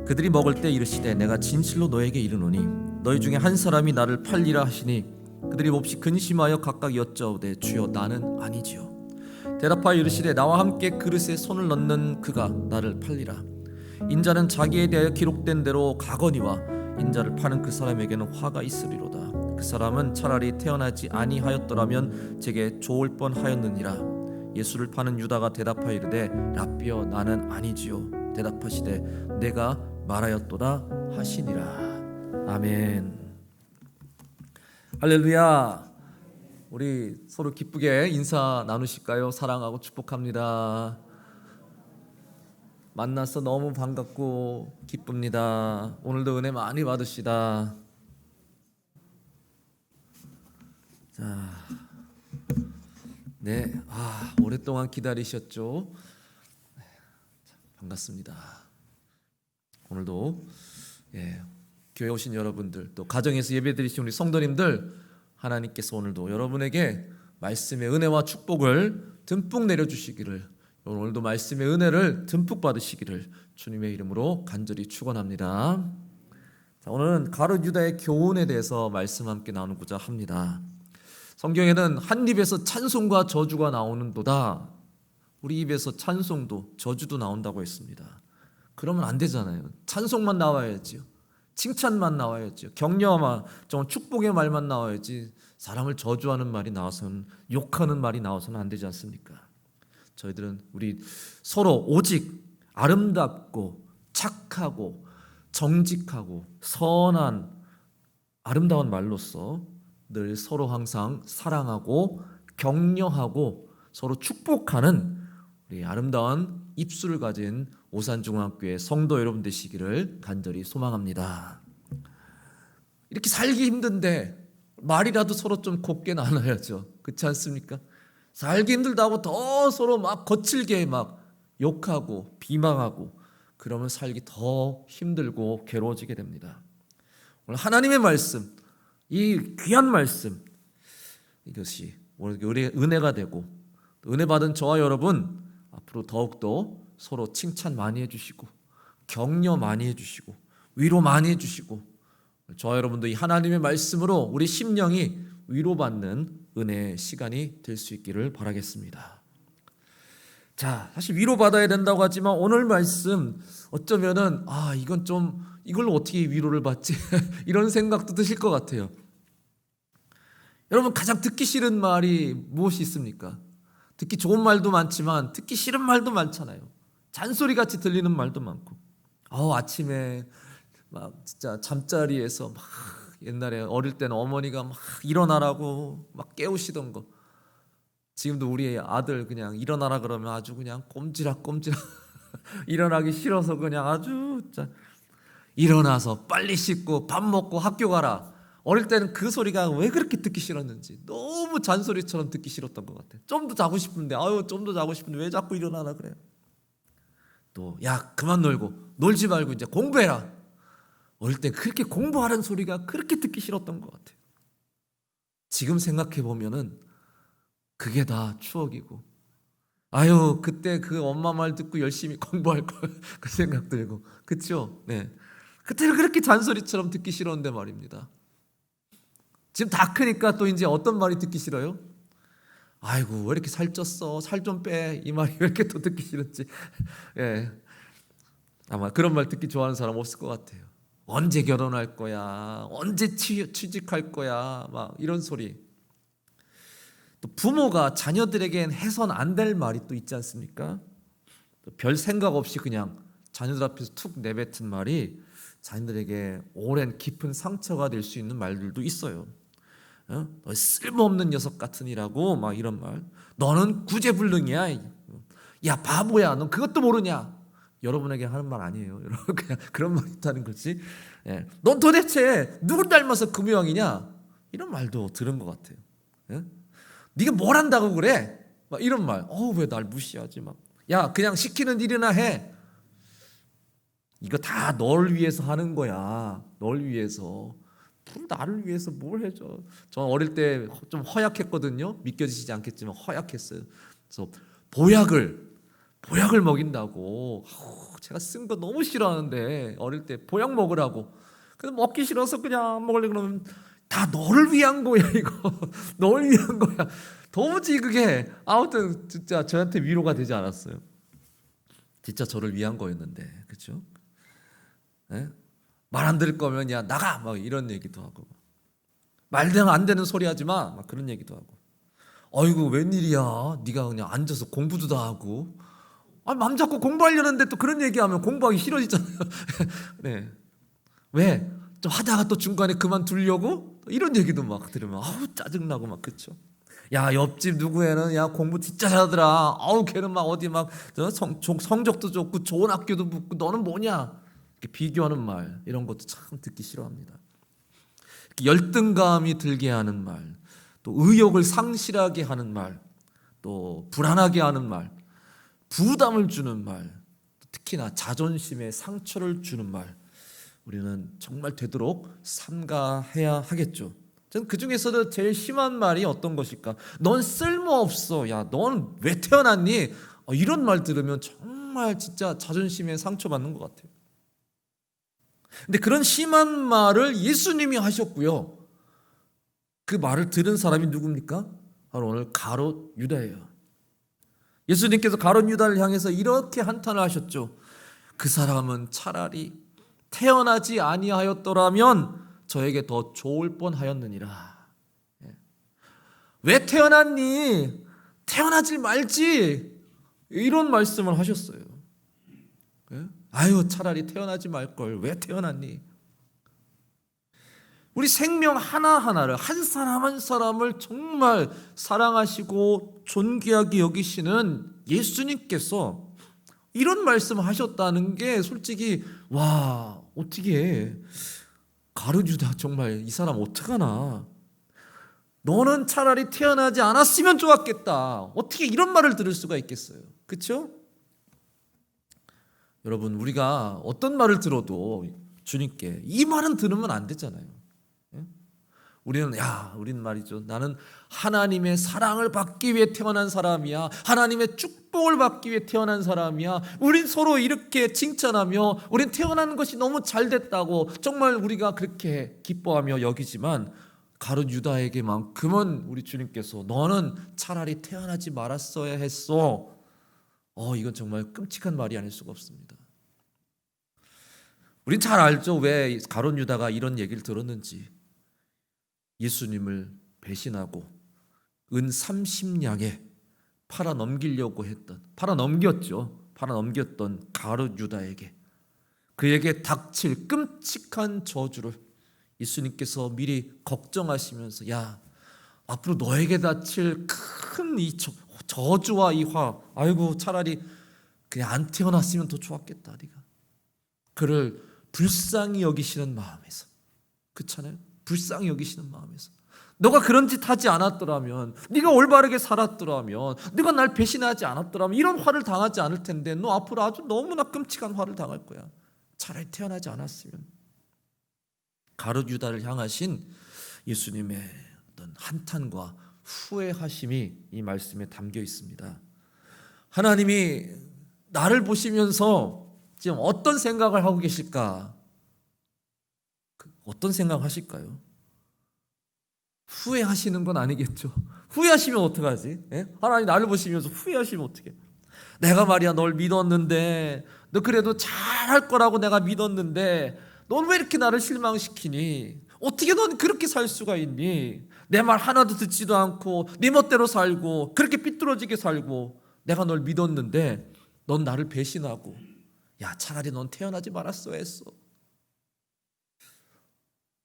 그들이 먹을 때 이르시되 내가 진실로 너에게 이르노니 너희 중에 한 사람이 나를 팔리라 하시니 그들이 몹시 근심하여 각각 여짜오되 주여 나는 아니지요. 대답하여 이르시되 나와 함께 그릇에 손을 넣는 그가 나를 팔리라. 인자는 자기에 대하여 기록된 대로 가거니와 인자를 파는 그 사람에게는 화가 있으리로다. 그 사람은 차라리 태어나지 아니하였더라면 제게 좋을 뻔하였느니라. 예수를 파는 유다가 대답하여 이르되 라삐여 나는 아니지요. 대답하시되 내가 말하였도다 하시니라. 아멘. 할렐루야. 우리 서로 기쁘게 인사 나누실까요? 사랑하고 축복합니다. 만나서 너무 반갑고 기쁩니다. 오늘도 은혜 많이 받으시다. 자, 네, 오랫동안 기다리셨죠? 반갑습니다. 오늘도 교회 오신 여러분들, 또 가정에서 예배드리신 우리 성도님들, 하나님께서 오늘도 여러분에게 말씀의 은혜와 축복을 듬뿍 내려주시기를, 오늘도 말씀의 은혜를 듬뿍 받으시기를 주님의 이름으로 간절히 축원합니다. 자, 오늘은 가룟 유다의 교훈에 대해서 말씀 함께 나누고자 합니다. 성경에는 한 입에서 찬송과 저주가 나오는도다. 우리 입에서 찬송도 저주도 나온다고 했습니다. 그러면 안 되잖아요. 찬송만 나와야지요. 칭찬만 나와야지요. 격려만, 정말 축복의 말만 나와야지 사람을 저주하는 말이 나와서는, 욕하는 말이 나와서는 안 되지 않습니까? 저희들은 우리 서로 오직 아름답고 착하고 정직하고 선한 아름다운 말로써 늘 서로 항상 사랑하고 격려하고 서로 축복하는 우리 아름다운 입술을 가진 오산중학교의 성도 여러분 되시기를 간절히 소망합니다. 이렇게 살기 힘든데 말이라도 서로 좀 곱게 나눠야죠. 그렇지 않습니까? 살기 힘들다고 더 서로 막 거칠게 막 욕하고 비방하고 그러면 살기 더 힘들고 괴로워지게 됩니다. 오늘 하나님의 말씀, 이 귀한 말씀, 이것이 우리의 은혜가 되고, 은혜 받은 저와 여러분 앞으로 더욱더 서로 칭찬 많이 해주시고 격려 많이 해주시고 위로 많이 해주시고, 저와 여러분도 이 하나님의 말씀으로 우리 심령이 위로받는 은혜의 시간이 될 수 있기를 바라겠습니다. 자, 사실 위로받아야 된다고 하지만 오늘 말씀 어쩌면은 이건 좀, 이걸로 어떻게 위로를 받지? 이런 생각도 드실 것 같아요. 여러분, 가장 듣기 싫은 말이 무엇이 있습니까? 듣기 좋은 말도 많지만 듣기 싫은 말도 많잖아요. 잔소리같이 들리는 말도 많고, 아침에 막 진짜 잠자리에서 막, 옛날에 어릴 때는 어머니가 막 일어나라고 막 깨우시던 거, 지금도 우리 아들 그냥 일어나라 그러면 아주 그냥 꼼지락꼼지락 일어나기 싫어서 그냥 아주 진짜 일어나서 빨리 씻고 밥 먹고 학교 가라. 어릴 때는 그 소리가 왜 그렇게 듣기 싫었는지, 너무 잔소리처럼 듣기 싫었던 것 같아요. 좀 더 자고 싶은데, 좀 더 자고 싶은데 왜 자꾸 일어나라 그래요? 또 야, 그만 놀고, 놀지 말고 이제 공부해라. 어릴 때 그렇게 공부하라는 소리가 그렇게 듣기 싫었던 것 같아요. 지금 생각해 보면은 그게 다 추억이고, 그때 그 엄마 말 듣고 열심히 공부할 걸 그 생각 들고, 그렇죠? 네, 그때는 그렇게 잔소리처럼 듣기 싫었는데 말입니다. 지금 다 크니까 또 이제 어떤 말이 듣기 싫어요? 왜 이렇게 살쪘어? 살 좀 빼. 이 말이 왜 이렇게 또 듣기 싫었지? 예, 아마 그런 말 듣기 좋아하는 사람 없을 것 같아요. 언제 결혼할 거야? 언제 취직할 거야? 막 이런 소리. 또 부모가 자녀들에겐 해선 안 될 말이 또 있지 않습니까? 또 별 생각 없이 그냥 자녀들 앞에서 툭 내뱉은 말이 자녀들에게 오랜 깊은 상처가 될 수 있는 말들도 있어요. 너 쓸모없는 녀석 같으니라고 막 이런 말. 너는 구제불능이야. 야, 바보야. 넌 그것도 모르냐. 여러분에게 하는 말 아니에요. 여러분, 그냥 그런 말 있다는 거지. 넌 도대체 누굴 닮아서 그 모양이냐? 이런 말도 들은 것 같아요. 네가 뭘 한다고 그래? 막 이런 말. 왜 날 무시하지? 막. 야, 그냥 시키는 일이나 해. 이거 다 널 위해서 하는 거야. 널 위해서. 나를 위해서 뭘 해줘? 저는 어릴 때 좀 허약했거든요. 믿겨지시지 않겠지만 허약했어요. 그래서 보약을 보약을 먹인다고. 제가 쓴 거 너무 싫어하는데 어릴 때 보약 먹으라고. 근데 먹기 싫어서 그냥 안 먹으려고 그러면 다 너를 위한 거야 이거. 너를 위한 거야. 도무지 그게 아무튼 진짜 저한테 위로가 되지 않았어요. 진짜 저를 위한 거였는데, 그렇죠? 말 안 들을 거면 야 나가 막 이런 얘기도 하고, 말대로 안 되는 소리 하지 마 막 그런 얘기도 하고. 어이구 웬일이야? 네가 그냥 앉아서 공부도 다 하고. 맘 잡고 공부하려는데 또 그런 얘기하면 공부하기 싫어지잖아요. 네. 왜? 좀 하다가 또 중간에 그만두려고? 이런 얘기도 막 들으면 짜증나고 막, 그쵸? 야 옆집 누구 애는 야 공부 진짜 잘하더라. 걔는 막 어디 막 성적도 좋고 좋은 학교도 붙고 너는 뭐냐? 이렇게 비교하는 말, 이런 것도 참 듣기 싫어합니다. 열등감이 들게 하는 말, 또 의욕을 상실하게 하는 말, 또 불안하게 하는 말, 부담을 주는 말, 특히나 자존심에 상처를 주는 말, 우리는 정말 되도록 삼가해야 하겠죠. 저는 그 중에서도 제일 심한 말이 어떤 것일까? 넌 쓸모없어. 야, 넌 왜 태어났니? 이런 말 들으면 정말 진짜 자존심에 상처받는 것 같아요. 근데 그런 심한 말을 예수님이 하셨고요. 그 말을 들은 사람이 누굽니까? 바로 오늘 가롯 유다예요. 예수님께서 가롯 유다를 향해서 이렇게 한탄을 하셨죠. 그 사람은 차라리 태어나지 아니하였더라면 저에게 더 좋을 뻔하였느니라. 왜 태어났니? 태어나지 말지. 이런 말씀을 하셨어요. 아유 차라리 태어나지 말걸 왜 태어났니? 우리 생명 하나하나를, 한 사람 한 사람을 정말 사랑하시고 존귀하게 여기시는 예수님께서 이런 말씀을 하셨다는 게 솔직히 와, 어떻게 가룟 유다 정말 이 사람 어떡하나. 너는 차라리 태어나지 않았으면 좋았겠다. 어떻게 이런 말을 들을 수가 있겠어요? 그렇죠? 여러분, 우리가 어떤 말을 들어도 주님께 이 말은 들으면 안 되잖아요. 우리는 말이죠. 나는 하나님의 사랑을 받기 위해 태어난 사람이야. 하나님의 축복을 받기 위해 태어난 사람이야. 우린 서로 이렇게 칭찬하며 우린 태어난 것이 너무 잘 됐다고 정말 우리가 그렇게 기뻐하며 여기지만 가룟 유다에게만큼은 우리 주님께서 너는 차라리 태어나지 말았어야 했어. 이건 정말 끔찍한 말이 아닐 수가 없습니다. 우린 잘 알죠. 왜 가룟 유다가 이런 얘기를 들었는지. 예수님을 배신하고 은 30냥에 팔아넘겼던 가룟 유다에게, 그에게 닥칠 끔찍한 저주를 예수님께서 미리 걱정하시면서 야, 앞으로 너에게 닥칠 큰 이 저주와 이 화, 아이고 차라리 그냥 안 태어났으면 더 좋았겠다. 네가 그를 불쌍히 여기시는 마음에서, 그렇잖아요. 불쌍히 여기시는 마음에서 너가 그런 짓 하지 않았더라면, 네가 올바르게 살았더라면, 네가 날 배신하지 않았더라면 이런 화를 당하지 않을 텐데 너 앞으로 아주 너무나 끔찍한 화를 당할 거야. 차라리 태어나지 않았으면. 가룟 유다를 향하신 예수님의 어떤 한탄과 후회하심이 이 말씀에 담겨 있습니다. 하나님이 나를 보시면서 지금 어떤 생각을 하고 계실까? 어떤 생각 하실까요? 후회하시는 건 아니겠죠. 후회하시면 어떡하지? 하나님 나를 보시면서 후회하시면 어떡해? 내가 말이야 널 믿었는데, 너 그래도 잘할 거라고 내가 믿었는데 넌 왜 이렇게 나를 실망시키니? 어떻게 넌 그렇게 살 수가 있니? 내 말 하나도 듣지도 않고 네 멋대로 살고 그렇게 삐뚤어지게 살고 내가 널 믿었는데 넌 나를 배신하고, 야 차라리 넌 태어나지 말았어야 했어.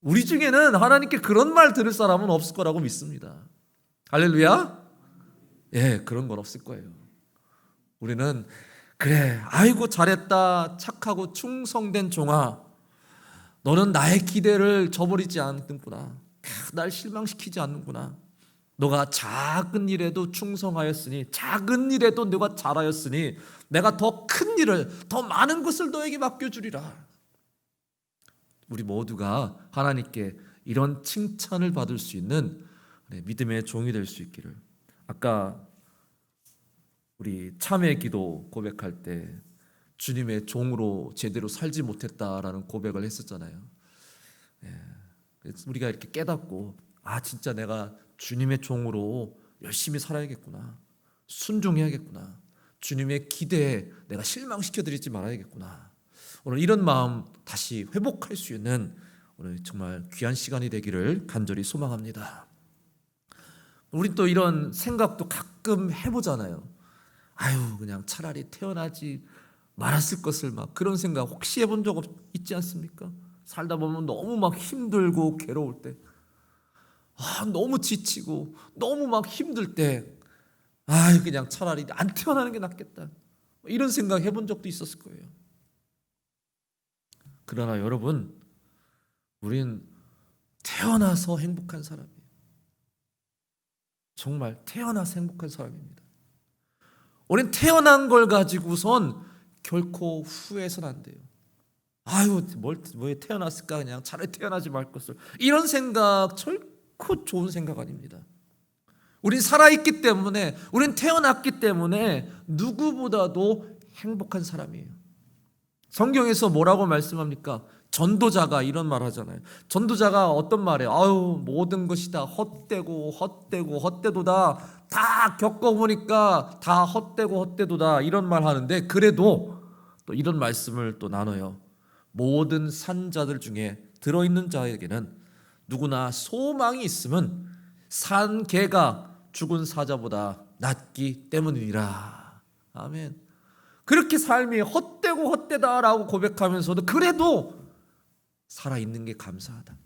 우리 중에는 하나님께 그런 말 들을 사람은 없을 거라고 믿습니다. 할렐루야. 그런 건 없을 거예요. 우리는 그래, 아이고 잘했다, 착하고 충성된 종아, 너는 나의 기대를 저버리지 않는구나, 날 실망시키지 않는구나. 너가 작은 일에도 충성하였으니, 작은 일에도 너가 잘하였으니 내가 더 큰 일을, 더 많은 것을 너에게 맡겨주리라. 우리 모두가 하나님께 이런 칭찬을 받을 수 있는 믿음의 종이 될 수 있기를. 아까 우리 참회 기도 고백할 때 주님의 종으로 제대로 살지 못했다라는 고백을 했었잖아요. 그래서 우리가 이렇게 깨닫고 진짜 내가 주님의 종으로 열심히 살아야겠구나, 순종해야겠구나, 주님의 기대에 내가 실망시켜드리지 말아야겠구나, 오늘 이런 마음 다시 회복할 수 있는 오늘 정말 귀한 시간이 되기를 간절히 소망합니다. 우리 또 이런 생각도 가끔 해보잖아요. 그냥 차라리 태어나지 말았을 것을, 막 그런 생각 혹시 해본 적 있지 않습니까? 살다 보면 너무 막 힘들고 괴로울 때, 너무 지치고 너무 막 힘들 때, 그냥 차라리 안 태어나는 게 낫겠다, 이런 생각 해본 적도 있었을 거예요. 그러나 여러분, 우린 태어나서 행복한 사람이에요. 정말 태어나서 행복한 사람입니다. 우린 태어난 걸 가지고선 결코 후회해서는 안 돼요. 왜 태어났을까, 그냥 차라리 태어나지 말 것을, 이런 생각 결코 좋은 생각 아닙니다. 우린 살아있기 때문에, 우린 태어났기 때문에 누구보다도 행복한 사람이에요. 성경에서 뭐라고 말씀합니까? 전도자가 이런 말 하잖아요. 전도자가 어떤 말이에요? 모든 것이 다 헛되고 헛되도다, 다 겪어보니까 다 헛되도다, 이런 말 하는데, 그래도 또 이런 말씀을 또 나눠요. 모든 산자들 중에 들어있는 자에게는 누구나 소망이 있음은 산 개가 죽은 사자보다 낫기 때문이니라. 아멘. 그렇게 삶이 헛되다라고 고백하면서도 그래도 살아있는 게 감사하다,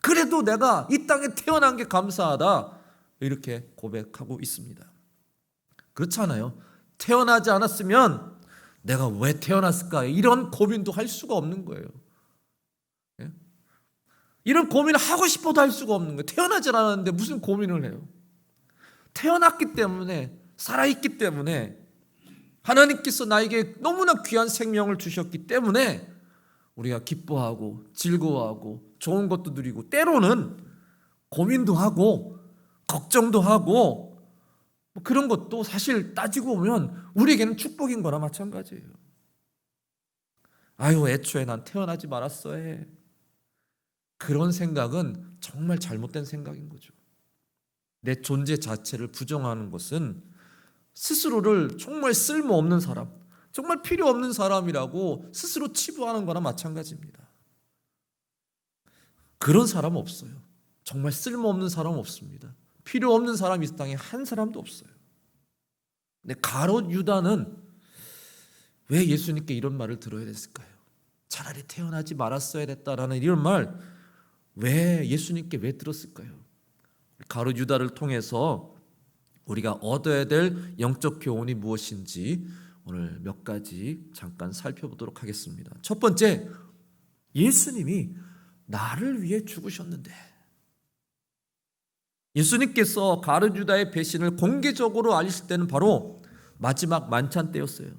그래도 내가 이 땅에 태어난 게 감사하다, 이렇게 고백하고 있습니다. 그렇잖아요. 태어나지 않았으면 내가 왜 태어났을까, 이런 고민도 할 수가 없는 거예요. 이런 고민을 하고 싶어도 할 수가 없는 거예요. 태어나지 않았는데 무슨 고민을 해요? 태어났기 때문에, 살아있기 때문에, 하나님께서 나에게 너무나 귀한 생명을 주셨기 때문에 우리가 기뻐하고 즐거워하고 좋은 것도 누리고, 때로는 고민도 하고 걱정도 하고, 그런 것도 사실 따지고 보면 우리에게는 축복인 거나 마찬가지예요. 애초에 난 태어나지 말았어야 해, 그런 생각은 정말 잘못된 생각인 거죠. 내 존재 자체를 부정하는 것은 스스로를 정말 쓸모없는 사람, 정말 필요 없는 사람이라고 스스로 치부하는 거나 마찬가지입니다. 그런 사람 없어요. 정말 쓸모없는 사람 없습니다. 필요 없는 사람 이 땅에 한 사람도 없어요. 근데 가롯 유다는 왜 예수님께 이런 말을 들어야 됐을까요? 차라리 태어나지 말았어야 됐다라는 이런 말, 왜 예수님께 왜 들었을까요? 가롯 유다를 통해서 우리가 얻어야 될 영적 교훈이 무엇인지 오늘 몇 가지 잠깐 살펴보도록 하겠습니다. 첫 번째, 예수님이 나를 위해 죽으셨는데, 예수님께서 가룟 유다의 배신을 공개적으로 알리실 때는 바로 마지막 만찬 때였어요.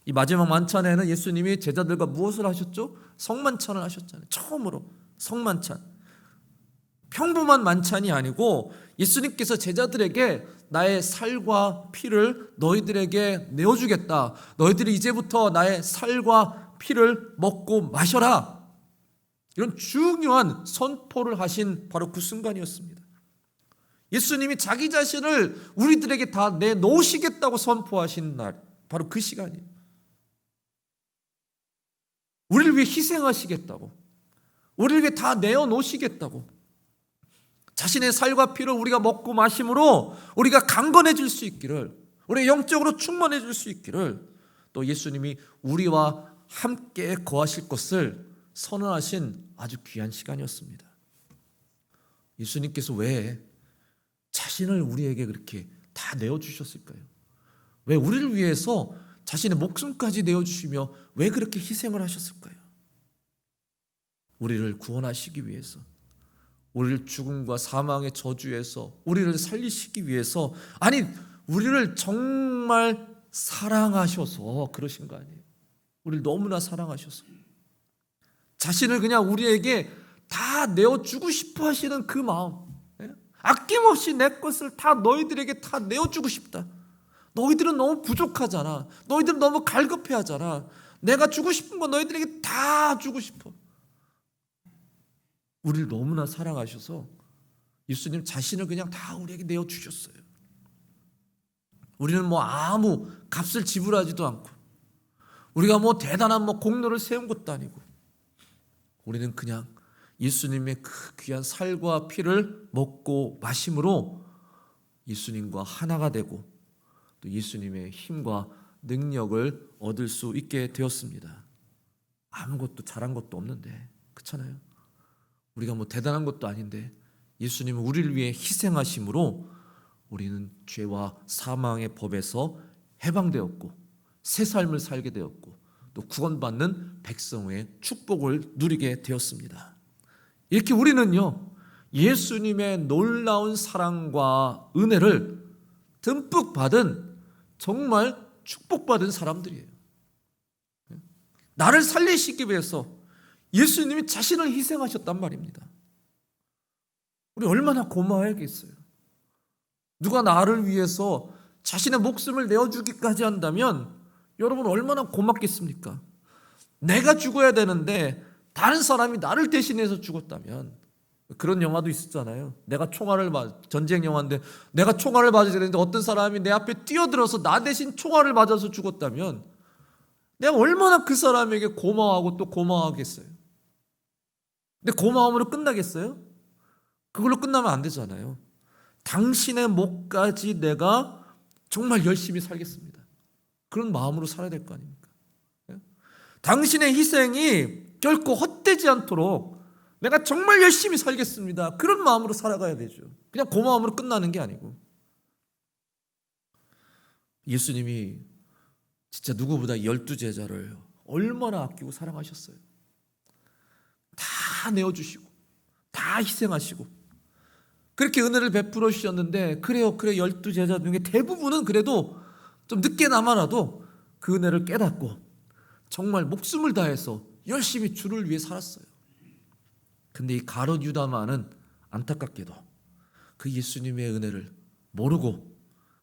이 마지막 만찬에는 예수님이 제자들과 무엇을 하셨죠? 성만찬을 하셨잖아요. 처음으로 성만찬. 평범한 만찬이 아니고 예수님께서 제자들에게 나의 살과 피를 너희들에게 내어주겠다, 너희들이 이제부터 나의 살과 피를 먹고 마셔라, 이런 중요한 선포를 하신 바로 그 순간이었습니다. 예수님이 자기 자신을 우리들에게 다 내놓으시겠다고 선포하신 날, 바로 그 시간이에요. 우리를 위해 희생하시겠다고, 우리를 위해 다 내어놓으시겠다고, 자신의 살과 피를 우리가 먹고 마심으로 우리가 강건해질 수 있기를, 우리가 영적으로 충만해질 수 있기를, 또 예수님이 우리와 함께 거하실 것을 선언하신 아주 귀한 시간이었습니다. 예수님께서 왜 자신을 우리에게 그렇게 다 내어주셨을까요? 왜 우리를 위해서 자신의 목숨까지 내어주시며 왜 그렇게 희생을 하셨을까요? 우리를 구원하시기 위해서, 우리를 죽음과 사망의 저주에서 우리를 살리시기 위해서, 아니 우리를 정말 사랑하셔서 그러신 거 아니에요? 우리를 너무나 사랑하셔서 자신을 그냥 우리에게 다 내어주고 싶어 하시는 그 마음, 아낌없이 내 것을 다 너희들에게 다 내어주고 싶다, 너희들은 너무 부족하잖아. 너희들은 너무 갈급해하잖아. 내가 주고 싶은 거 너희들에게 다 주고 싶어. 우리를 너무나 사랑하셔서 예수님 자신을 그냥 다 우리에게 내어주셨어요. 우리는 뭐 아무 값을 지불하지도 않고, 우리가 뭐 대단한 공로를 세운 것도 아니고, 우리는 그냥 예수님의 그 귀한 살과 피를 먹고 마심으로 예수님과 하나가 되고 또 예수님의 힘과 능력을 얻을 수 있게 되었습니다. 아무것도 잘한 것도 없는데, 그렇잖아요. 우리가 뭐 대단한 것도 아닌데 예수님은 우리를 위해 희생하심으로 우리는 죄와 사망의 법에서 해방되었고 새 삶을 살게 되었고 또 구원받는 백성의 축복을 누리게 되었습니다. 이렇게 우리는요, 예수님의 놀라운 사랑과 은혜를 듬뿍 받은 정말 축복받은 사람들이에요. 나를 살리시기 위해서 예수님이 자신을 희생하셨단 말입니다. 우리 얼마나 고마워야겠어요. 누가 나를 위해서 자신의 목숨을 내어주기까지 한다면 여러분 얼마나 고맙겠습니까? 내가 죽어야 되는데 다른 사람이 나를 대신해서 죽었다면, 그런 영화도 있었잖아요. 내가 총알을 전쟁 영화인데 내가 총알을 맞아야 되는데 어떤 사람이 내 앞에 뛰어들어서 나 대신 총알을 맞아서 죽었다면 내가 얼마나 그 사람에게 고마워하고 또 고마워하겠어요. 근데 고마움으로 끝나겠어요? 그걸로 끝나면 안 되잖아요. 당신의 목까지 내가 정말 열심히 살겠습니다. 그런 마음으로 살아야 될 거 아닙니까? 당신의 희생이 결코 헛되지 않도록 내가 정말 열심히 살겠습니다. 그런 마음으로 살아가야 되죠. 그냥 고마움으로 끝나는 게 아니고. 예수님이 진짜 누구보다 12제자를 얼마나 아끼고 사랑하셨어요. 다 내어주시고 다 희생하시고 그렇게 은혜를 베풀어 주셨는데, 그래요, 12제자 중에 대부분은 그래도 좀 늦게나마라도 그 은혜를 깨닫고 정말 목숨을 다해서 열심히 주를 위해 살았어요. 근데 이 가룟 유다만은 안타깝게도 그 예수님의 은혜를 모르고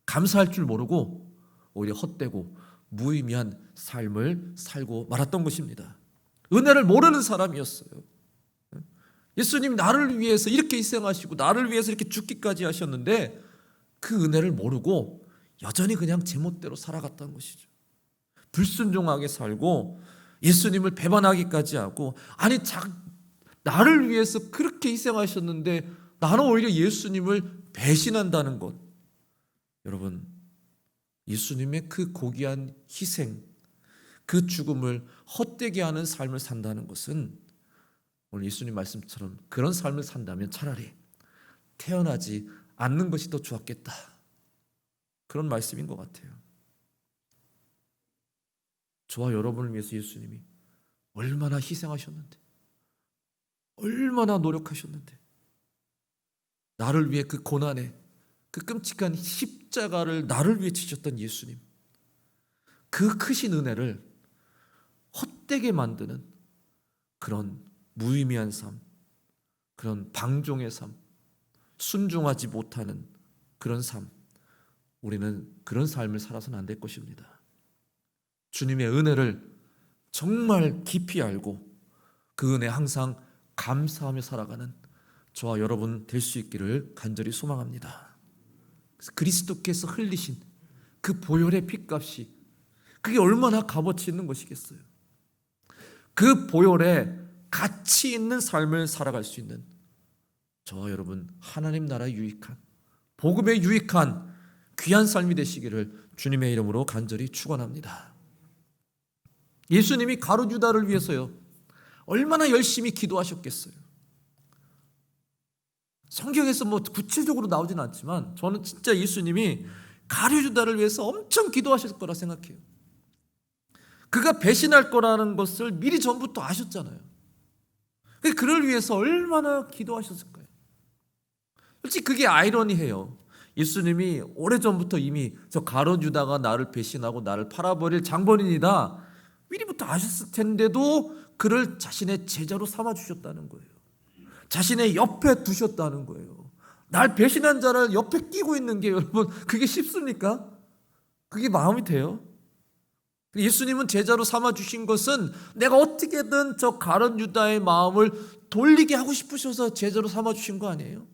감사할 줄 모르고 오히려 헛되고 무의미한 삶을 살고 말았던 것입니다. 은혜를 모르는 사람이었어요. 예수님이 나를 위해서 이렇게 희생하시고 나를 위해서 이렇게 죽기까지 하셨는데 그 은혜를 모르고 여전히 그냥 제멋대로 살아갔다는 것이죠. 불순종하게 살고 예수님을 배반하기까지 하고, 아니 나를 위해서 그렇게 희생하셨는데 나는 오히려 예수님을 배신한다는 것. 여러분, 예수님의 그 고귀한 희생, 그 죽음을 헛되게 하는 삶을 산다는 것은 오늘 예수님 말씀처럼 그런 삶을 산다면 차라리 태어나지 않는 것이 더 좋았겠다, 그런 말씀인 것 같아요. 저와 여러분을 위해서 예수님이 얼마나 희생하셨는데, 얼마나 노력하셨는데, 나를 위해 그 고난에 그 끔찍한 십자가를 나를 위해 지셨던 예수님, 그 크신 은혜를 헛되게 만드는 그런 무의미한 삶, 그런 방종의 삶, 순종하지 못하는 그런 삶, 우리는 그런 삶을 살아서는 안 될 것입니다. 주님의 은혜를 정말 깊이 알고 그 은혜 항상 감사하며 살아가는 저와 여러분 될 수 있기를 간절히 소망합니다. 그리스도께서 흘리신 그 보혈의 핏값이 그게 얼마나 값어치 있는 것이겠어요. 그 보혈에 가치 있는 삶을 살아갈 수 있는 저와 여러분 하나님 나라에 유익한, 복음에 유익한 귀한 삶이 되시기를 주님의 이름으로 간절히 축원합니다. 예수님이 가룟 유다를 위해서요 얼마나 열심히 기도하셨겠어요. 성경에서 구체적으로 나오진 않지만 저는 진짜 예수님이 가룟 유다를 위해서 엄청 기도하실 거라 생각해요. 그가 배신할 거라는 것을 미리 전부터 아셨잖아요. 그를 위해서 얼마나 기도하셨을까요? 솔직히 그게 아이러니해요. 예수님이 오래전부터 이미 저 가룟 유다가 나를 배신하고 나를 팔아버릴 장본인이다 미리부터 아셨을 텐데도 그를 자신의 제자로 삼아주셨다는 거예요. 자신의 옆에 두셨다는 거예요. 날 배신한 자를 옆에 끼고 있는 게 여러분 그게 쉽습니까? 그게 마음이 돼요? 예수님은 제자로 삼아주신 것은 내가 어떻게든 저 가룟 유다의 마음을 돌리게 하고 싶으셔서 제자로 삼아주신 거 아니에요?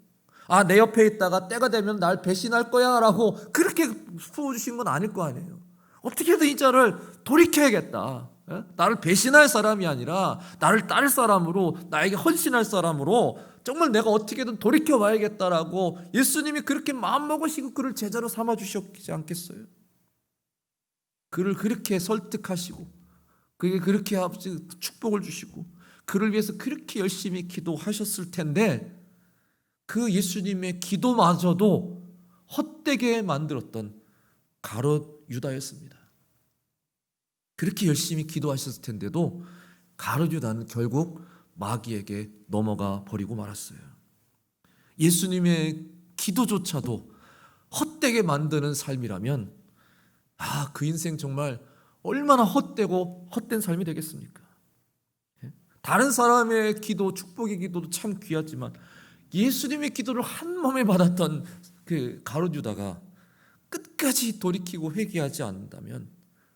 아, 내 옆에 있다가 때가 되면 날 배신할 거야 라고 그렇게 풀어주신 건 아닐 거 아니에요. 어떻게든 이 자를 돌이켜야겠다. 나를 배신할 사람이 아니라 나를 따를 사람으로, 나에게 헌신할 사람으로 정말 내가 어떻게든 돌이켜봐야겠다라고 예수님이 그렇게 마음먹으시고 그를 제자로 삼아주셨지 않겠어요? 그를 그렇게 설득하시고 그에게 그렇게 축복을 주시고 그를 위해서 그렇게 열심히 기도하셨을 텐데 그 예수님의 기도마저도 헛되게 만들었던 가룟 유다였습니다. 그렇게 열심히 기도하셨을 텐데도 가룟 유다는 결국 마귀에게 넘어가 버리고 말았어요. 예수님의 기도조차도 헛되게 만드는 삶이라면 그 인생 정말 얼마나 헛되고 헛된 삶이 되겠습니까? 다른 사람의 기도, 축복의 기도도 참 귀하지만 예수님의 기도를 한 몸에 받았던 그 가룟 유다가 끝까지 돌이키고 회개하지 않는다면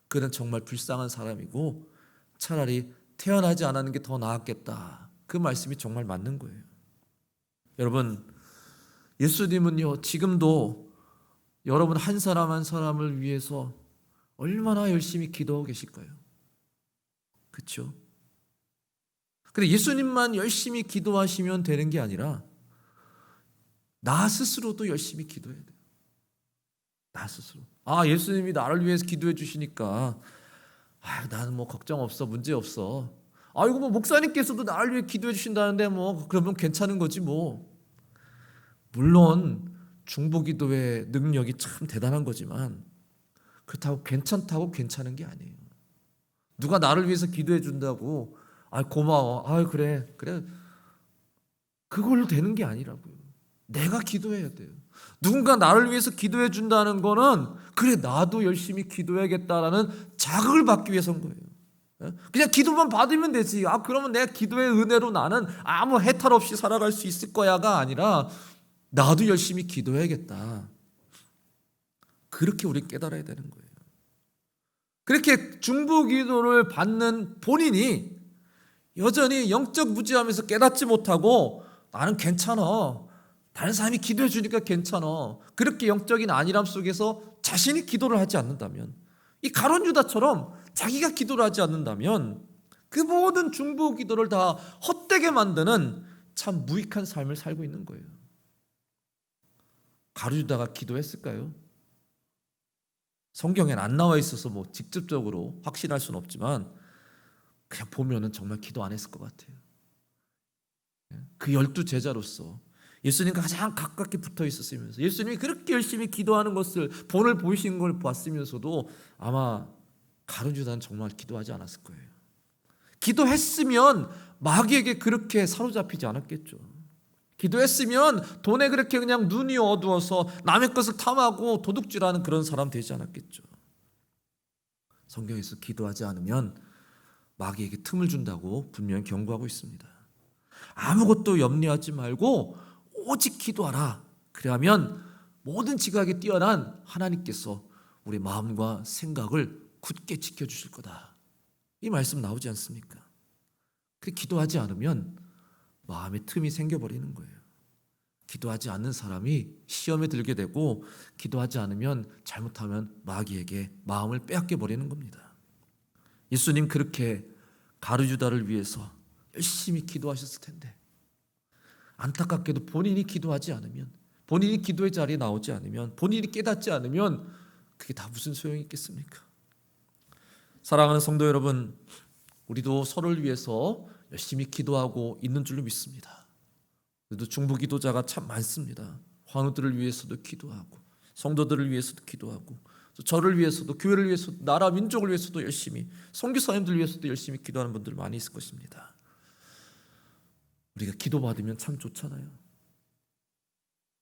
그는 정말 불쌍한 사람이고 차라리 태어나지 않았는 게 더 나았겠다. 그 말씀이 정말 맞는 거예요. 여러분, 예수님은요 지금도 여러분 한 사람 한 사람을 위해서 얼마나 열심히 기도하고 계실까요? 그렇죠? 근데 예수님만 열심히 기도하시면 되는 게 아니라 나 스스로도 열심히 기도해야 돼요. 나 스스로. 예수님이 나를 위해서 기도해 주시니까 나는 뭐 걱정 없어, 문제 없어. 이거 뭐 목사님께서도 나를 위해 기도해 주신다는데 뭐 그러면 괜찮은 거지 뭐. 물론 중보기도의 능력이 참 대단한 거지만 그렇다고 괜찮다고 괜찮은 게 아니에요. 누가 나를 위해서 기도해 준다고 고마워. 그래. 그걸로 되는 게 아니라고요. 내가 기도해야 돼요. 누군가 나를 위해서 기도해 준다는 거는 그래 나도 열심히 기도해야겠다라는 자극을 받기 위해서인 거예요. 그냥 기도만 받으면 되지. 그러면 내 기도의 은혜로 나는 아무 해탈 없이 살아갈 수 있을 거야가 아니라 나도 열심히 기도해야겠다. 그렇게 우리 깨달아야 되는 거예요. 그렇게 중보기도를 받는 본인이 여전히 영적 무지하면서 깨닫지 못하고 나는 괜찮아. 다른 사람이 기도해 주니까 괜찮아. 그렇게 영적인 안일함 속에서 자신이 기도를 하지 않는다면 이 가룟 유다처럼 자기가 기도를 하지 않는다면 그 모든 중보기도를 다 헛되게 만드는 참 무익한 삶을 살고 있는 거예요. 가룟 유다가 기도했을까요? 성경에는 안 나와 있어서 뭐 직접적으로 확신할 수는 없지만 그냥 보면은 정말 기도 안 했을 것 같아요. 그 12제자로서 예수님과 가장 가깝게 붙어 있었으면서 예수님이 그렇게 열심히 기도하는 것을 본을 보이신 걸 봤으면서도 아마 가룟 유다는 정말 기도하지 않았을 거예요. 기도했으면 마귀에게 그렇게 사로잡히지 않았겠죠. 기도했으면 돈에 그렇게 그냥 눈이 어두워서 남의 것을 탐하고 도둑질하는 그런 사람 되지 않았겠죠. 성경에서 기도하지 않으면 마귀에게 틈을 준다고 분명히 경고하고 있습니다. 아무것도 염려하지 말고 오직 기도하라. 그러면 모든 지각에 뛰어난 하나님께서 우리 마음과 생각을 굳게 지켜주실 거다. 이 말씀 나오지 않습니까? 그 기도하지 않으면 마음에 틈이 생겨버리는 거예요. 기도하지 않는 사람이 시험에 들게 되고 기도하지 않으면 잘못하면 마귀에게 마음을 빼앗겨 버리는 겁니다. 예수님 그렇게 가룟 유다를 위해서 열심히 기도하셨을 텐데 안타깝게도 본인이 기도하지 않으면, 본인이 기도의 자리에 나오지 않으면, 본인이 깨닫지 않으면 그게 다 무슨 소용이 있겠습니까? 사랑하는 성도 여러분, 우리도 서로를 위해서 열심히 기도하고 있는 줄로 믿습니다. 그래도 중보기도자가 참 많습니다. 환우들을 위해서도 기도하고 성도들을 위해서도 기도하고 또 저를 위해서도 교회를 위해서도 나라 민족을 위해서도 열심히 선교사님들 위해서도 열심히 기도하는 분들 많이 있을 것입니다. 우리가 기도받으면 참 좋잖아요.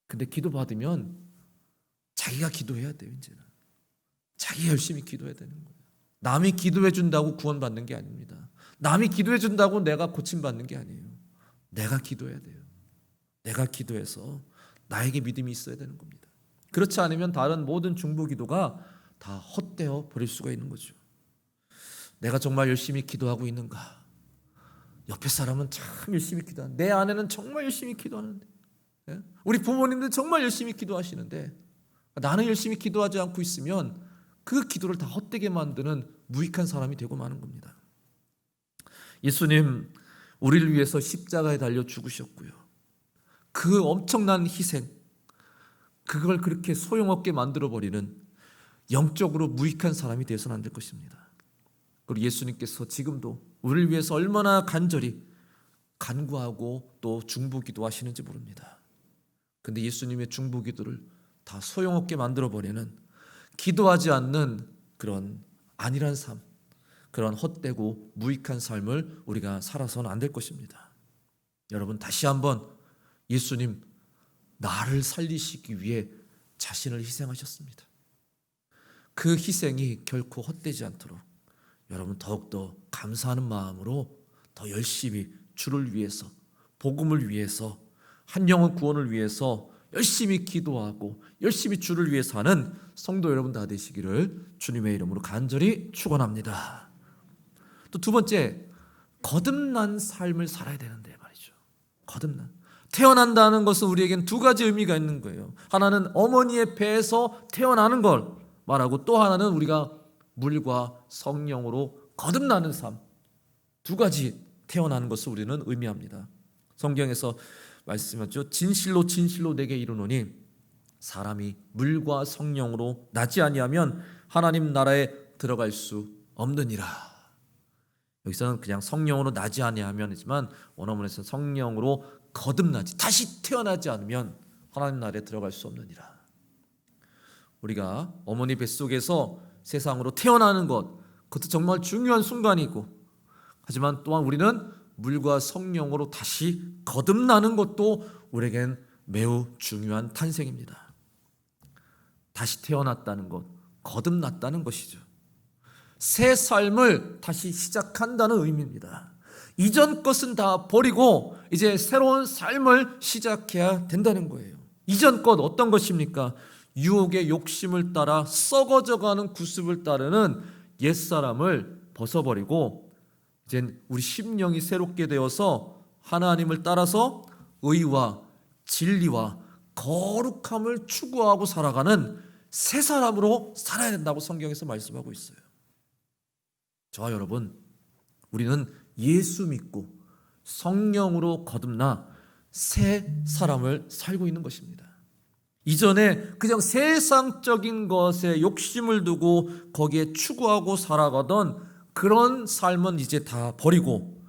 근데 기도받으면 자기가 기도해야 돼요. 이제는 자기가 열심히 기도해야 되는 거예요. 남이 기도해 준다고 구원받는 게 아닙니다. 남이 기도해 준다고 내가 고침받는 게 아니에요. 내가 기도해야 돼요. 내가 기도해서 나에게 믿음이 있어야 되는 겁니다. 그렇지 않으면 다른 모든 중보기도가 다 헛되어 버릴 수가 있는 거죠. 내가 정말 열심히 기도하고 있는가? 옆에 사람은 참 열심히 기도하는데, 내 아내는 정말 열심히 기도하는데, 우리 부모님들 정말 열심히 기도하시는데 나는 열심히 기도하지 않고 있으면 그 기도를 다 헛되게 만드는 무익한 사람이 되고 마는 겁니다. 예수님 우리를 위해서 십자가에 달려 죽으셨고요. 그 엄청난 희생, 그걸 그렇게 소용없게 만들어버리는 영적으로 무익한 사람이 되어서는 안 될 것입니다. 그리고 예수님께서 지금도 우리를 위해서 얼마나 간절히 간구하고 또 중보기도 하시는지 모릅니다. 근데 예수님의 중보기도를 다 소용없게 만들어버리는, 기도하지 않는 그런 안일한 삶, 그런 헛되고 무익한 삶을 우리가 살아서는 안 될 것입니다. 여러분, 다시 한번 예수님 나를 살리시기 위해 자신을 희생하셨습니다. 그 희생이 결코 헛되지 않도록 여러분 더욱더 감사하는 마음으로 더 열심히 주를 위해서, 복음을 위해서, 한 영혼 구원을 위해서 열심히 기도하고 열심히 주를 위해서 하는 성도 여러분 다 되시기를 주님의 이름으로 간절히 축원합니다. 또 두 번째, 거듭난 삶을 살아야 되는데 말이죠. 거듭난, 태어난다는 것은 우리에겐 두 가지 의미가 있는 거예요. 하나는 어머니의 배에서 태어나는 걸 말하고, 또 하나는 우리가 물과 성령으로 거듭나는 삶, 두 가지 태어나는 것을 우리는 의미합니다. 성경에서 말씀하죠. 진실로 진실로 내게 이르노니 사람이 물과 성령으로 나지 아니하면 하나님 나라에 들어갈 수 없느니라. 여기서는 그냥 성령으로 나지 아니하면이지만 원어문에서 성령으로 거듭나지, 다시 태어나지 않으면 하나님 나라에 들어갈 수 없느니라. 우리가 어머니 뱃속에서 세상으로 태어나는 것, 그것도 정말 중요한 순간이고, 하지만 또한 우리는 물과 성령으로 다시 거듭나는 것도 우리에겐 매우 중요한 탄생입니다. 다시 태어났다는 것, 거듭났다는 것이죠. 새 삶을 다시 시작한다는 의미입니다. 이전 것은 다 버리고 이제 새로운 삶을 시작해야 된다는 거예요. 이전 것 어떤 것입니까? 유혹의 욕심을 따라 썩어져가는 구습을 따르는 옛사람을 벗어버리고 이제 우리 심령이 새롭게 되어서 하나님을 따라서 의와 진리와 거룩함을 추구하고 살아가는 새 사람으로 살아야 된다고 성경에서 말씀하고 있어요. 저와 여러분, 우리는 예수 믿고 성령으로 거듭나 새 사람을 살고 있는 것입니다. 이전에 그냥 세상적인 것에 욕심을 두고 거기에 추구하고 살아가던 그런 삶은 이제 다 버리고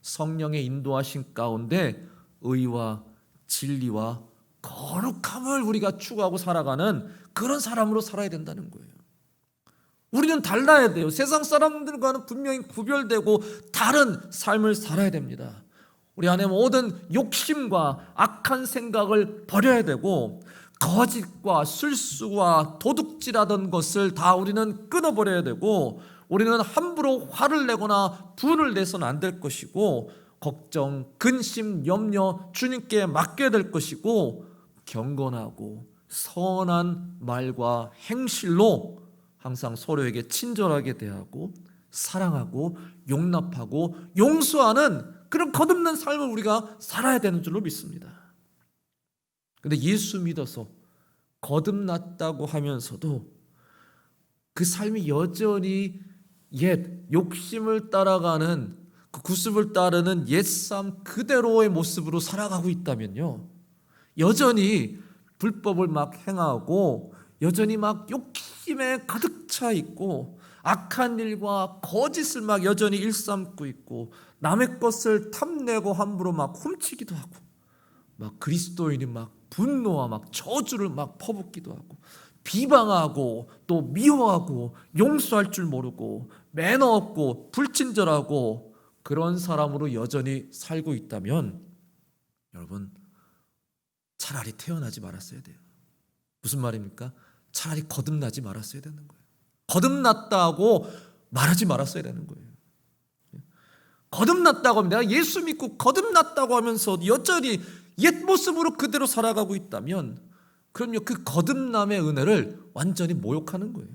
성령의 인도하심 가운데 의와 진리와 거룩함을 우리가 추구하고 살아가는 그런 사람으로 살아야 된다는 거예요. 우리는 달라야 돼요. 세상 사람들과는 분명히 구별되고 다른 삶을 살아야 됩니다. 우리 안에 모든 욕심과 악한 생각을 버려야 되고, 거짓과 술수와 도둑질하던 것을 다 우리는 끊어버려야 되고, 우리는 함부로 화를 내거나 분을 내서는 안 될 것이고, 걱정, 근심, 염려 주님께 맡겨야 될 것이고, 경건하고 선한 말과 행실로 항상 서로에게 친절하게 대하고 사랑하고 용납하고 용서하는 그런 거듭난 삶을 우리가 살아야 되는 줄로 믿습니다. 근데 예수 믿어서 거듭났다고 하면서도 그 삶이 여전히 옛 욕심을 따라가는, 그 구습을 따르는 옛삶 그대로의 모습으로 살아가고 있다면요, 여전히 불법을 막 행하고 여전히 막 욕심에 가득 차 있고 악한 일과 거짓을 막 여전히 일삼고 있고 남의 것을 탐내고 함부로 막 훔치기도 하고 막 그리스도인이 막 분노와 막 저주를 막 퍼붓기도 하고 비방하고 또 미워하고 용서할 줄 모르고 매너 없고 불친절하고 그런 사람으로 여전히 살고 있다면 여러분, 차라리 태어나지 말았어야 돼요. 무슨 말입니까? 차라리 거듭나지 말았어야 되는 거예요. 거듭났다고 말하지 말았어야 되는 거예요. 거듭났다고 하면, 내가 예수 믿고 거듭났다고 하면서 여전히 옛 모습으로 그대로 살아가고 있다면, 그럼요, 그 거듭남의 은혜를 완전히 모욕하는 거예요.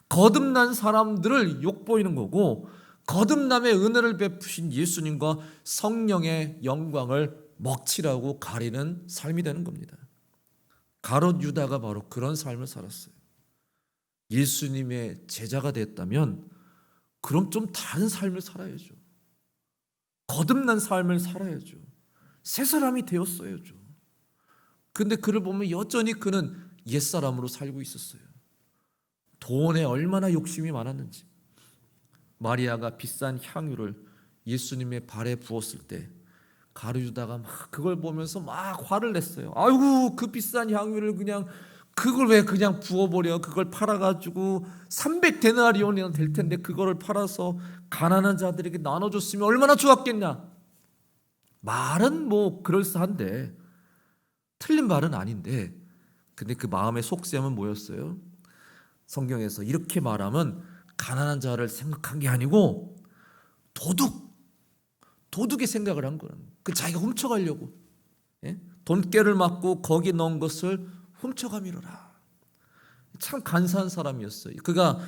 거듭난 사람들을 욕보이는 거고, 거듭남의 은혜를 베푸신 예수님과 성령의 영광을 먹칠하고 가리는 삶이 되는 겁니다. 가롯 유다가 바로 그런 삶을 살았어요. 예수님의 제자가 됐다면 그럼 좀 다른 삶을 살아야죠. 거듭난 삶을 살아야죠. 새 사람이 되었어야죠. 근데 그를 보면 여전히 그는 옛사람으로 살고 있었어요. 돈에 얼마나 욕심이 많았는지. 마리아가 비싼 향유를 예수님의 발에 부었을 때 가룟 유다가 막 그걸 보면서 막 화를 냈어요. 아이고, 그 비싼 향유를 그걸 왜 그냥 부어버려. 그걸 팔아가지고 300데나리온이나 될 텐데 그거를 팔아서 가난한 자들에게 나눠줬으면 얼마나 좋았겠냐. 말은 뭐 그럴싸한데, 틀린 말은 아닌데, 근데 그 마음의 속셈은 뭐였어요? 성경에서 이렇게 말하면 가난한 자를 생각한 게 아니고 도둑의 생각을 한 거예요. 그 자기가 훔쳐가려고, 돈깨를 맞고 거기 넣은 것을 훔쳐가미로라. 참 간사한 사람이었어요. 그가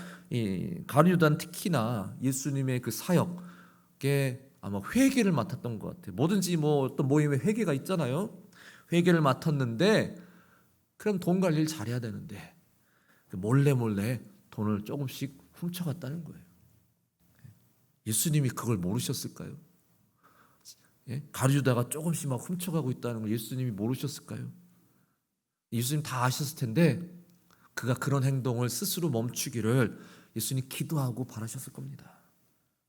가룟 유다는 특히나 예수님의 그 사역에 아마 회계를 맡았던 것 같아요. 뭐든지 뭐 어떤 모임에 회계가 있잖아요. 회계를 맡았는데, 그럼 돈 관리를 잘해야 되는데 몰래 돈을 조금씩 훔쳐갔다는 거예요. 예수님이 그걸 모르셨을까요? 가룟 유다가 조금씩 막 훔쳐가고 있다는 걸 예수님이 모르셨을까요? 예수님 다 아셨을 텐데 그가 그런 행동을 스스로 멈추기를 예수님 기도하고 바라셨을 겁니다.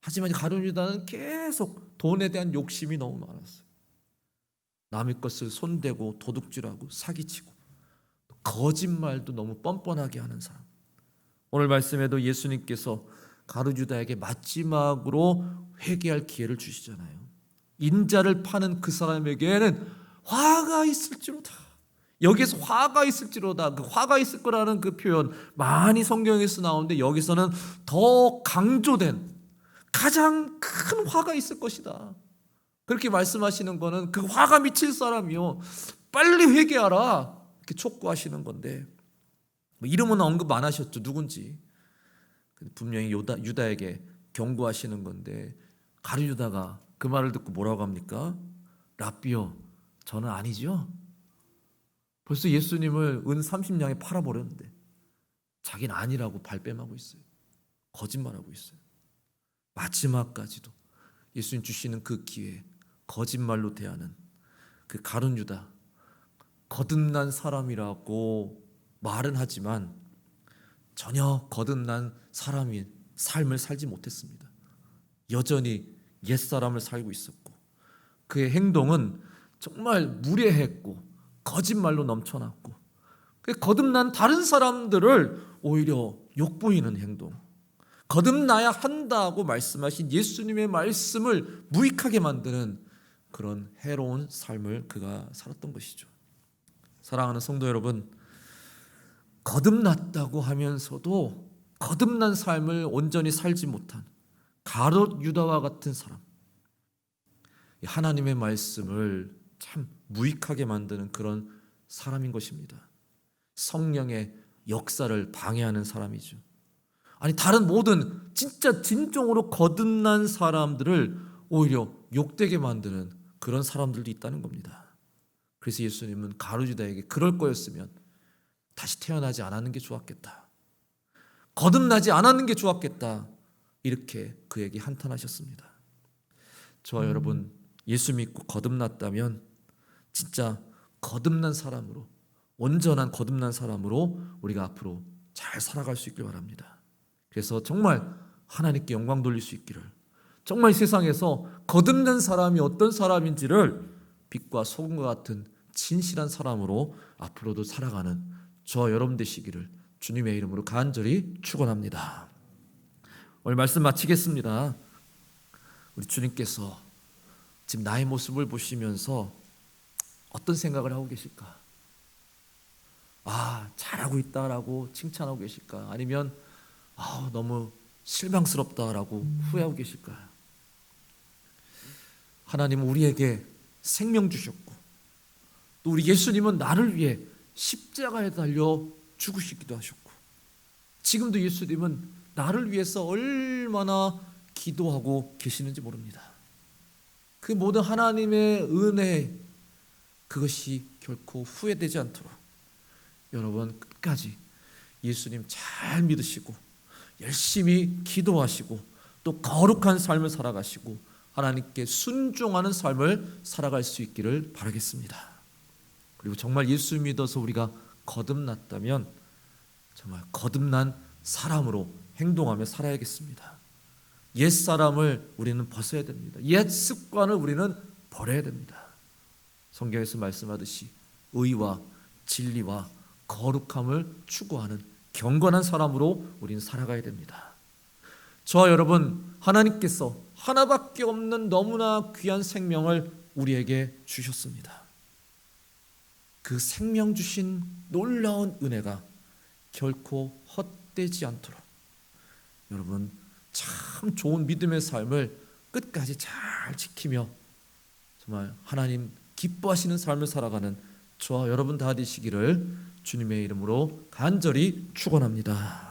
하지만 가룟 유다는 계속 돈에 대한 욕심이 너무 많았어요. 남의 것을 손대고 도둑질하고 사기치고 거짓말도 너무 뻔뻔하게 하는 사람. 오늘 말씀에도 예수님께서 가룟 유다에게 마지막으로 회개할 기회를 주시잖아요. 인자를 파는 그 사람에게는 화가 있을지로다. 여기서 화가 있을지로다. 그 화가 있을 거라는 그 표현 많이 성경에서 나오는데, 여기서는 더 강조된 가장 큰 화가 있을 것이다. 그렇게 말씀하시는 거는 그 화가 미칠 사람이요, 빨리 회개하라, 이렇게 촉구하시는 건데, 뭐 이름은 언급 안 하셨죠. 누군지. 분명히 유다에게 경고하시는 건데, 가룟 유다가 그 말을 듣고 뭐라고 합니까? 랍비요, 저는 아니죠. 벌써 예수님을 은 30냥에 팔아버렸는데 자기는 아니라고 발뺌하고 있어요. 거짓말하고 있어요. 마지막까지도 예수님 주시는 그 기회에 거짓말로 대하는 그 가룟 유다, 거듭난 사람이라고 말은 하지만 전혀 거듭난 사람인 삶을 살지 못했습니다. 여전히 옛사람을 살고 있었고, 그의 행동은 정말 무례했고 거짓말로 넘쳐났고, 거듭난 다른 사람들을 오히려 욕보이는 행동, 거듭나야 한다고 말씀하신 예수님의 말씀을 무익하게 만드는 그런 해로운 삶을 그가 살았던 것이죠. 사랑하는 성도 여러분, 거듭났다고 하면서도 거듭난 삶을 온전히 살지 못한 가롯 유다와 같은 사람, 하나님의 말씀을 참 무익하게 만드는 그런 사람인 것입니다. 성령의 역사를 방해하는 사람이죠. 아니, 다른 모든 진짜 진정으로 거듭난 사람들을 오히려 욕되게 만드는 그런 사람들도 있다는 겁니다. 그래서 예수님은 가룟 유다에게 그럴 거였으면 다시 태어나지 않았는 게 좋았겠다, 거듭나지 않았는 게 좋았겠다, 이렇게 그에게 한탄하셨습니다. 저와 여러분, 예수 믿고 거듭났다면 진짜 거듭난 사람으로, 온전한 거듭난 사람으로 우리가 앞으로 잘 살아갈 수 있길 바랍니다. 그래서 정말 하나님께 영광 돌릴 수 있기를, 정말 세상에서 거듭난 사람이 어떤 사람인지를 빛과 소금과 같은 진실한 사람으로 앞으로도 살아가는 저와 여러분 되시기를 주님의 이름으로 간절히 축원합니다. 오늘 말씀 마치겠습니다. 우리 주님께서 지금 나의 모습을 보시면서 어떤 생각을 하고 계실까? 잘하고 있다라고 칭찬하고 계실까? 아니면 너무 실망스럽다라고 후회하고 계실까요? 하나님은 우리에게 생명 주셨고, 또 우리 예수님은 나를 위해 십자가에 달려 죽으시기도 하셨고, 지금도 예수님은 나를 위해서 얼마나 기도하고 계시는지 모릅니다. 그 모든 하나님의 은혜, 그것이 결코 후회되지 않도록 여러분 끝까지 예수님 잘 믿으시고 열심히 기도하시고 또 거룩한 삶을 살아가시고 하나님께 순종하는 삶을 살아갈 수 있기를 바라겠습니다. 그리고 정말 예수 믿어서 우리가 거듭났다면 정말 거듭난 사람으로 행동하며 살아야겠습니다. 옛 사람을 우리는 벗어야 됩니다. 옛 습관을 우리는 버려야 됩니다. 성경에서 말씀하듯이 의와 진리와 거룩함을 추구하는 경건한 사람으로 우리는 살아가야 됩니다. 저와 여러분, 하나님께서 하나밖에 없는 너무나 귀한 생명을 우리에게 주셨습니다. 그 생명 주신 놀라운 은혜가 결코 헛되지 않도록 여러분 참 좋은 믿음의 삶을 끝까지 잘 지키며 정말 하나님 기뻐하시는 삶을 살아가는 저와 여러분 다 되시기를 주님의 이름으로 간절히 축원합니다.